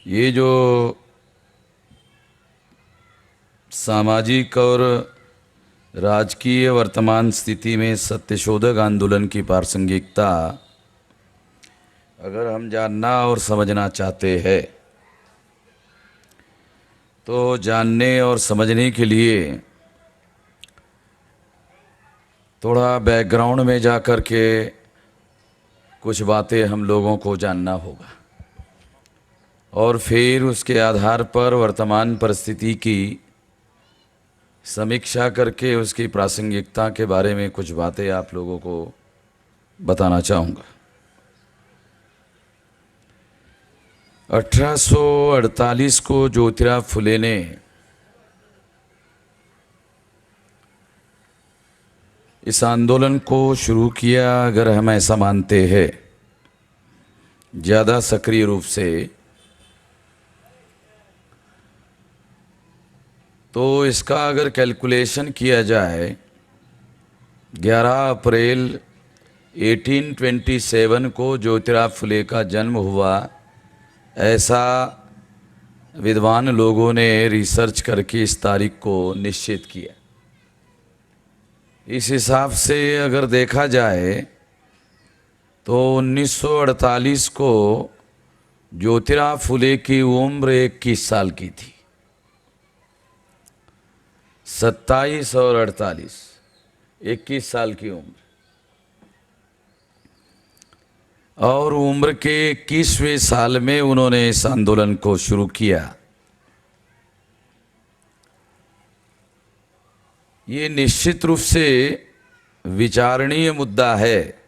ये जो सामाजिक और राजकीय वर्तमान स्थिति में सत्यशोधक आंदोलन की प्रासंगिकता अगर हम जानना और समझना चाहते हैं तो जानने और समझने के लिए थोड़ा बैकग्राउंड में जाकर के कुछ बातें हम लोगों को जानना होगा और फिर उसके आधार पर वर्तमान परिस्थिति की समीक्षा करके उसकी प्रासंगिकता के बारे में कुछ बातें आप लोगों को बताना चाहूँगा। 1848 को ज्योतिराव फुले ने इस आंदोलन को शुरू किया। अगर हम ऐसा मानते हैं ज़्यादा सक्रिय रूप से, तो इसका अगर कैलकुलेशन किया जाए 11 अप्रैल 1827 को ज्योतिराव फुले का जन्म हुआ, ऐसा विद्वान लोगों ने रिसर्च करके इस तारीख को निश्चित किया। इस हिसाब से अगर देखा जाए तो 1948 को ज्योतिराव फुले की उम्र 21 साल की थी। 27 और 48, 21 साल की उम्र, और उम्र के 21वें साल में उन्होंने इस आंदोलन को शुरू किया। ये निश्चित रूप से विचारणीय मुद्दा है।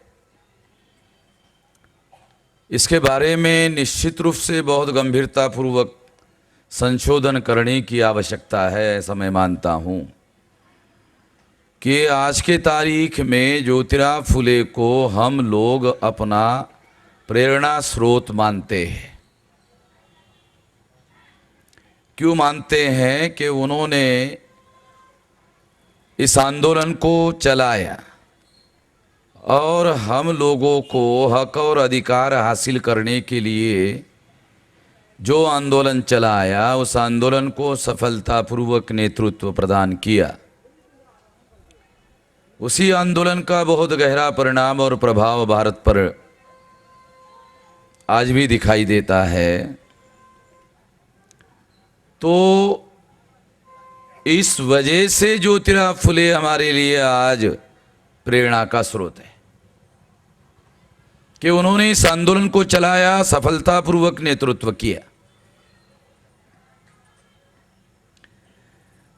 इसके बारे में निश्चित रूप से बहुत गंभीरतापूर्वक संशोधन करने की आवश्यकता है। ऐसा मैं मानता हूँ कि आज के तारीख में ज्योतिराव फुले को हम लोग अपना प्रेरणा स्रोत मानते हैं। क्यों मानते हैं? कि उन्होंने इस आंदोलन को चलाया और हम लोगों को हक और अधिकार हासिल करने के लिए जो आंदोलन चलाया, उस आंदोलन को सफलतापूर्वक नेतृत्व प्रदान किया। उसी आंदोलन का बहुत गहरा परिणाम और प्रभाव भारत पर आज भी दिखाई देता है। तो इस वजह से ज्योतिराव फुले हमारे लिए आज प्रेरणा का स्रोत है कि उन्होंने इस आंदोलन को चलाया, सफलतापूर्वक नेतृत्व किया।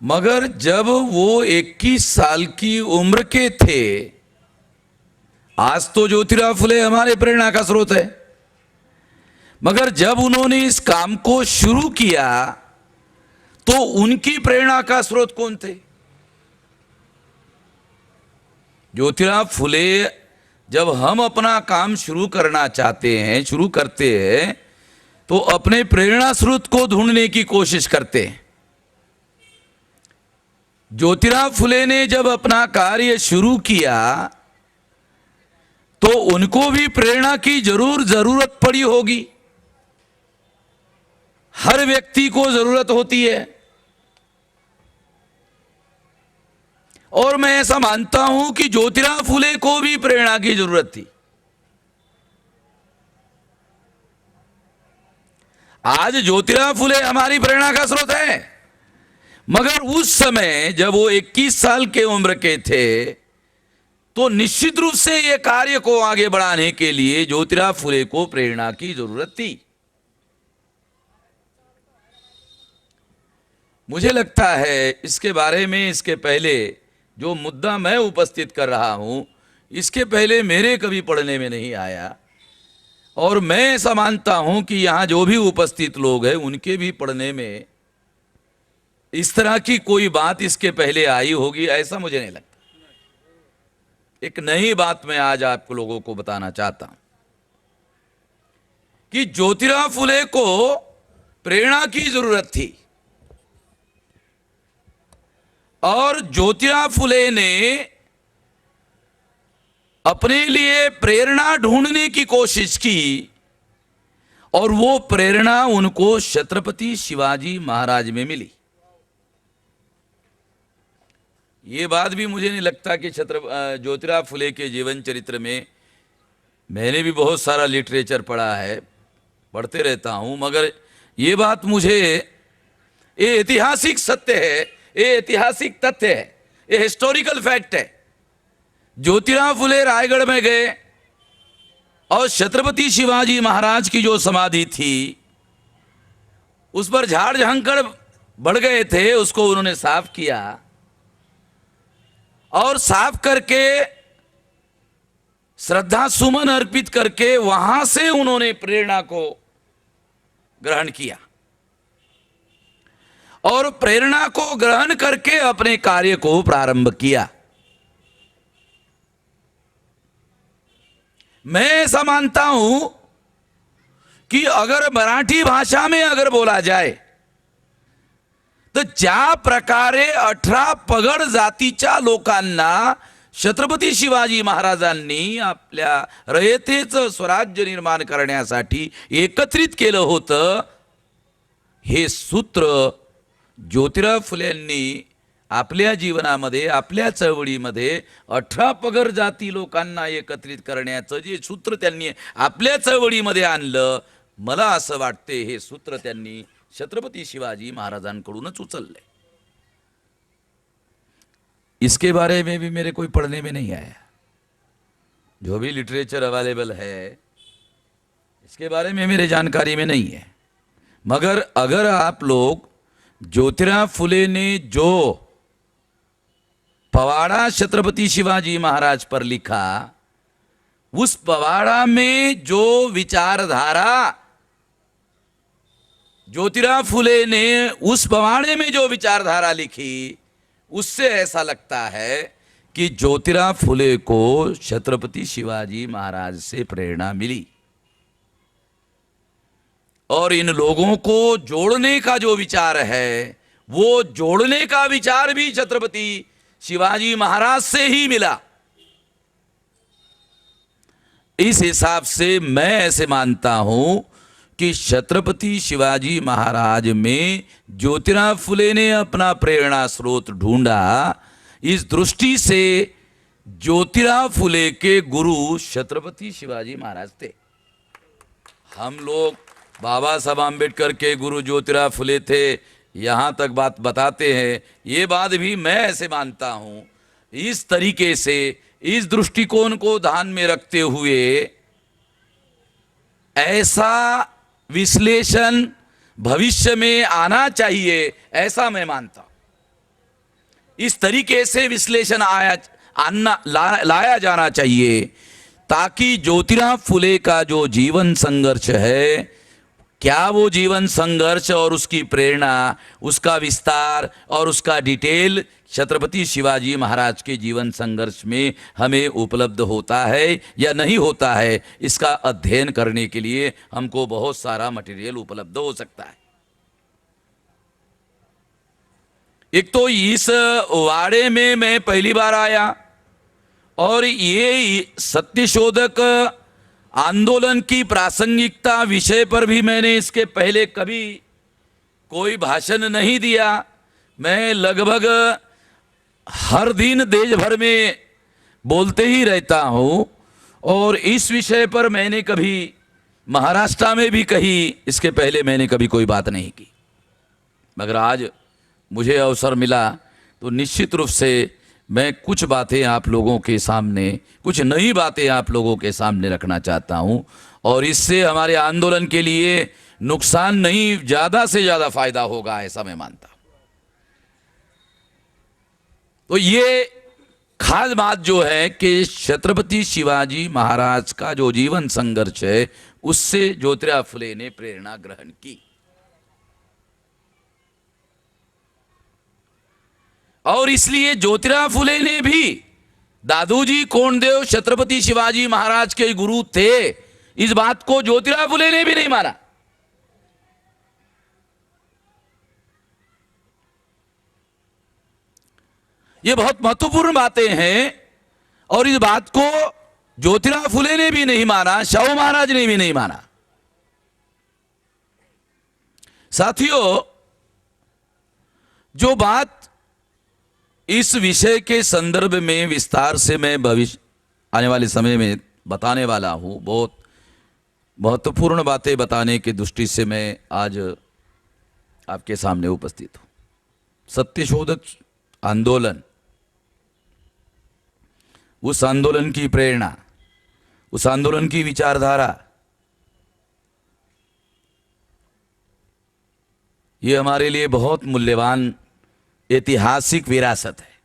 मगर जब वो 21 साल की उम्र के थे, आज तो ज्योतिराव फुले हमारे प्रेरणा का स्रोत है, मगर जब उन्होंने इस काम को शुरू किया तो उनकी प्रेरणा का स्रोत कौन थे? ज्योतिराव फुले, जब हम अपना काम शुरू करना चाहते हैं, शुरू करते हैं, तो अपने प्रेरणा स्रोत को ढूंढने की कोशिश करते हैं। ज्योतिराव फुले ने जब अपना कार्य शुरू किया तो उनको भी प्रेरणा की जरूरत पड़ी होगी। हर व्यक्ति को जरूरत होती है, और मैं ऐसा मानता हूं कि ज्योतिराव फुले को भी प्रेरणा की जरूरत थी। आज ज्योतिराव फुले हमारी प्रेरणा का स्रोत है, मगर उस समय जब वो 21 साल के उम्र के थे तो निश्चित रूप से ये कार्य को आगे बढ़ाने के लिए ज्योतिराव फुले को प्रेरणा की जरूरत थी। मुझे लगता है इसके बारे में, इसके पहले जो मुद्दा मैं उपस्थित कर रहा हूं, इसके पहले मेरे कभी पढ़ने में नहीं आया, और मैं ऐसा मानता हूं कि यहां जो भी उपस्थित लोग हैं उनके भी पढ़ने में इस तरह की कोई बात इसके पहले आई होगी, ऐसा मुझे नहीं लगता। एक नई बात मैं आज आप लोगों को बताना चाहता हूं कि ज्योतिराव फुले को प्रेरणा की जरूरत थी, और ज्योतिराव फुले ने अपने लिए प्रेरणा ढूंढने की कोशिश की, और वो प्रेरणा उनको छत्रपति शिवाजी महाराज में मिली। ये बात भी मुझे नहीं लगता कि ज्योतिराव फुले के जीवन चरित्र में, मैंने भी बहुत सारा लिटरेचर पढ़ा है, पढ़ते रहता हूं, मगर ये बात मुझे, ये ऐतिहासिक सत्य है, ये ऐतिहासिक तथ्य है, ये हिस्टोरिकल फैक्ट है। ज्योतिराव फुले रायगढ़ में गए और छत्रपति शिवाजी महाराज की जो समाधि थी उस पर झाड़ झंकड़ बढ़ गए थे, उसको उन्होंने साफ किया और साफ करके श्रद्धा सुमन अर्पित करके वहां से उन्होंने प्रेरणा को ग्रहण किया और प्रेरणा को ग्रहण करके अपने कार्य को प्रारंभ किया। मैं ऐसा मानता हूं कि अगर मराठी भाषा में अगर बोला जाए तर ज्या प्रकारे 18 पगड जातीच्या लोकांना छत्रपती शिवाजी महाराजांनी आपल्या रयतेचं स्वराज्य निर्माण करण्यासाठी एकत्रित केलं होतं, हे सूत्र ज्योतिराव फुलेंनी आपल्या जीवनामध्ये, आपल्या चळवळीमध्ये 18 पगड जाती लोकांना एकत्रित करण्याचं जे सूत्र त्यांनी आपल्या चळवळीमध्ये आणलं, मला असं वाटते हे सूत्र त्यांनी छत्रपति शिवाजी महाराजांकडूनच उचलले। इसके बारे में भी मेरे कोई पढ़ने में नहीं आया, जो भी लिटरेचर अवेलेबल है इसके बारे में मेरे जानकारी में नहीं है। मगर अगर आप लोग ज्योतिराव फुले ने जो पवाड़ा छत्रपति शिवाजी महाराज पर लिखा, उस पवाड़ा में जो विचारधारा ज्योतिराव फुले ने उस पवाड़े में जो विचारधारा लिखी, उससे ऐसा लगता है कि ज्योतिराव फुले को छत्रपति शिवाजी महाराज से प्रेरणा मिली और इन लोगों को जोड़ने का जो विचार है, वो जोड़ने का विचार भी छत्रपति शिवाजी महाराज से ही मिला। इस हिसाब से मैं ऐसे मानता हूं कि छत्रपति शिवाजी महाराज में ज्योतिराव फुले ने अपना प्रेरणा स्रोत ढूंढा। इस दृष्टि से ज्योतिराव फुले के गुरु छत्रपति शिवाजी महाराज थे। हम लोग बाबा साहब आम्बेडकर के गुरु ज्योतिराव फुले थे यहाँ तक बात बताते हैं, ये बात भी मैं ऐसे मानता हूँ। इस तरीके से, इस दृष्टिकोण को ध्यान में रखते हुए ऐसा विश्लेषण भविष्य में आना चाहिए, ऐसा मैं मानता हूं। इस तरीके से विश्लेषण लाया जाना चाहिए ताकि ज्योतिराव फुले का जो जीवन संघर्ष है, क्या वो जीवन संघर्ष और उसकी प्रेरणा, उसका विस्तार और उसका डिटेल छत्रपति शिवाजी महाराज के जीवन संघर्ष में हमें उपलब्ध होता है या नहीं होता है, इसका अध्ययन करने के लिए हमको बहुत सारा मटेरियल उपलब्ध हो सकता है। एक तो इस वाड़े में मैं पहली बार आया और ये सत्यशोधक आंदोलन की प्रासंगिकता विषय पर भी मैंने इसके पहले कभी कोई भाषण नहीं दिया। मैं लगभग हर दिन देश भर में बोलते ही रहता हूँ और इस विषय पर मैंने कभी महाराष्ट्र में भी कही, इसके पहले मैंने कभी कोई बात नहीं की। मगर आज मुझे अवसर मिला तो निश्चित रूप से मैं कुछ बातें आप लोगों के सामने, कुछ नई बातें आप लोगों के सामने रखना चाहता हूं और इससे हमारे आंदोलन के लिए नुकसान नहीं, ज़्यादा से ज़्यादा फायदा होगा, ऐसा मैं मानता हूं। तो ये खास बात जो है कि छत्रपति शिवाजी महाराज का जो जीवन संघर्ष है, उससे ज्योतिराव फुले ने प्रेरणा ग्रहण की और इसलिए ज्योतिराव फुले ने भी दादूजी कोंडदेव छत्रपति शिवाजी महाराज के गुरु थे, इस बात को ज्योतिराव फुले ने भी नहीं माना। ये बहुत महत्वपूर्ण बातें हैं और इस बात को ज्योतिराव फुले ने भी नहीं माना, शाहू महाराज ने भी नहीं माना। साथियों, जो बात इस विषय के संदर्भ में विस्तार से मैं भविष्य आने वाले समय में बताने वाला हूं, बहुत महत्वपूर्ण बातें बताने की दृष्टि से मैं आज आपके सामने उपस्थित हूं। सत्यशोधक आंदोलन, उस आंदोलन की प्रेरणा, उस आंदोलन की विचारधारा, ये हमारे लिए बहुत मूल्यवान ऐतिहासिक विरासत है।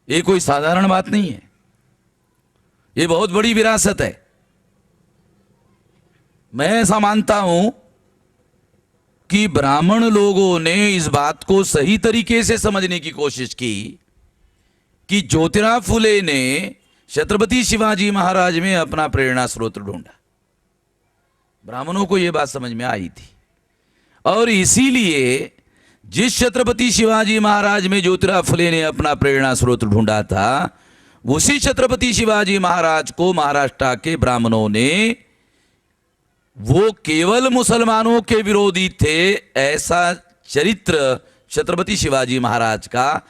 ये कोई साधारण बात नहीं है, ये बहुत बड़ी विरासत है। मैं ऐसा मानता हूं कि ब्राह्मण लोगों ने इस बात को सही तरीके से समझने की कोशिश की कि ज्योतिराव फुले ने छत्रपति शिवाजी महाराज में अपना प्रेरणा स्रोत ढूंढा। ब्राह्मणों को यह बात समझ में आई थी, और इसीलिए जिस छत्रपति शिवाजी महाराज में ज्योतिराव फुले ने अपना प्रेरणा स्रोत ढूंढा था, उसी छत्रपति शिवाजी महाराज को महाराष्ट्र के ब्राह्मणों ने, वो केवल मुसलमानों के विरोधी थे ऐसा चरित्र छत्रपति शिवाजी महाराज का,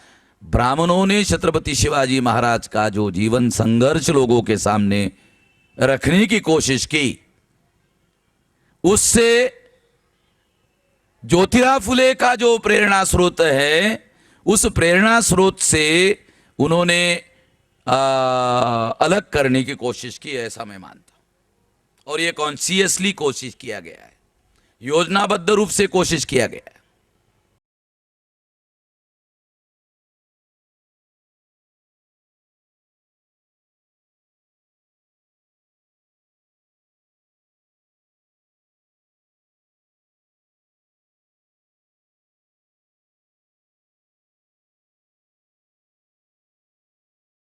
ब्राह्मणों ने छत्रपति शिवाजी महाराज का जो जीवन संघर्ष लोगों के सामने रखने की कोशिश की, उससे ज्योतिराव फुले का जो प्रेरणा स्रोत है, उस प्रेरणा स्रोत से उन्होंने अलग करने की कोशिश की, ऐसा मैं मानता हूं। और ये कॉन्शियसली कोशिश किया गया है, योजनाबद्ध रूप से कोशिश किया गया है।